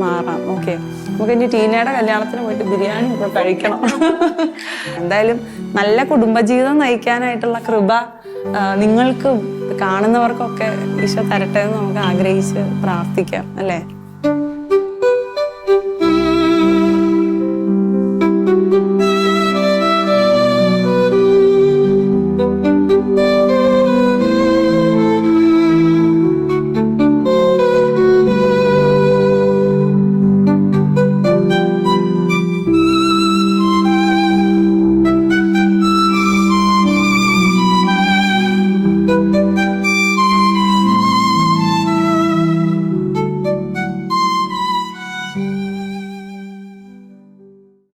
Speaker 3: മാറാം. ഓക്കെ, നമുക്ക് ഇനി ടീനയുടെ കല്യാണത്തിന് പോയിട്ട് ബിരിയാണി ഒക്കെ കഴിക്കണം. എന്തായാലും നല്ല കുടുംബജീവിതം നയിക്കാനായിട്ടുള്ള കൃപ നിങ്ങൾക്കും കാണുന്നവർക്കൊക്കെ ഈശോ തരട്ടെ എന്ന് നമുക്ക് ആഗ്രഹിച്ച് പ്രാർത്ഥിക്കാം, അല്ലേ?